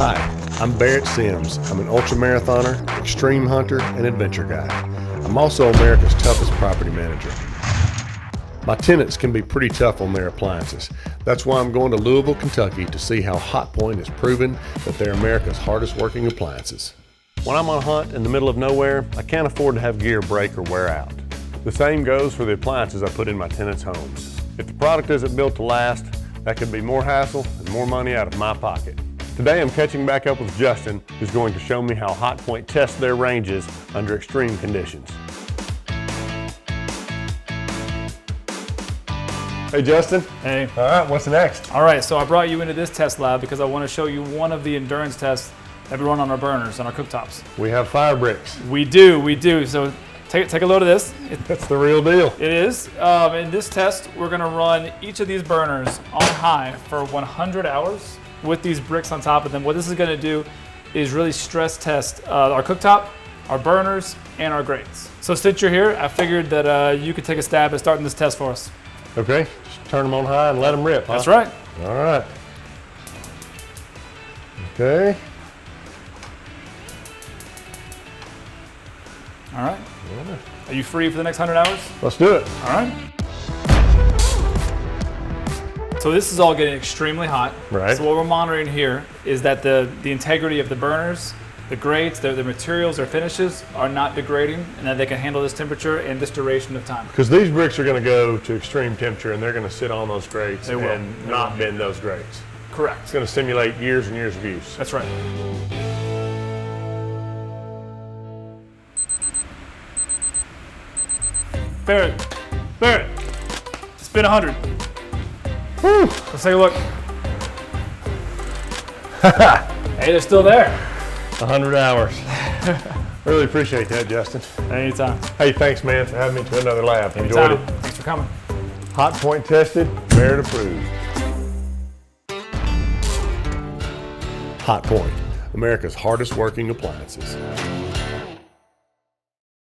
Hi, I'm Barrett Sims. I'm an ultramarathoner, extreme hunter, and adventure guide. I'm also America's toughest property manager. My tenants can be pretty tough on their appliances. That's why I'm going to Louisville, Kentucky to see how Hotpoint has proven that they're America's hardest working appliances. When I'm on a hunt in the middle of nowhere, I can't afford to have gear break or wear out. The same goes for the appliances I put in my tenants' homes. If the product isn't built to last, that could be more hassle and more money out of my pocket. Today I'm catching back up with Justin, who's going to show me how Hotpoint tests their ranges under extreme conditions. Hey Justin. Hey. All right, what's next? All right, so I brought you into this test lab because I want to show you one of the endurance tests that we run on our burners, on our cooktops. We have fire bricks. We do. So take a load of this. That's the real deal. It is. In this test, we're gonna run each of these burners on high for 100 hours with these bricks on top of them. What this is gonna do is really stress test our cooktop, our burners, and our grates. So since you're here, I figured that you could take a stab at starting this test for us. Okay, just turn them on high and let them rip, huh? That's right. All right. Okay. All right. Are you free for the next 100 hours? Let's do it. All right. So this is all getting extremely hot. Right. So what we're monitoring here is that the integrity of the burners, the grates, the materials, their finishes are not degrading, and that they can handle this temperature and this duration of time. Because these bricks are going to go to extreme temperature and they're going to sit on those grates and not bend those grates. Correct. It's going to simulate years and years of use. That's right. Barrett, spin 100. Woo! Let's take a look. Hey, they're still there. 100 hours. Really appreciate that, Justin. Anytime. Hey, thanks, man, for having me to another lab. Anytime. Enjoyed it. Thanks for coming. Hotpoint tested, Barrett approved. Hotpoint, America's hardest working appliances.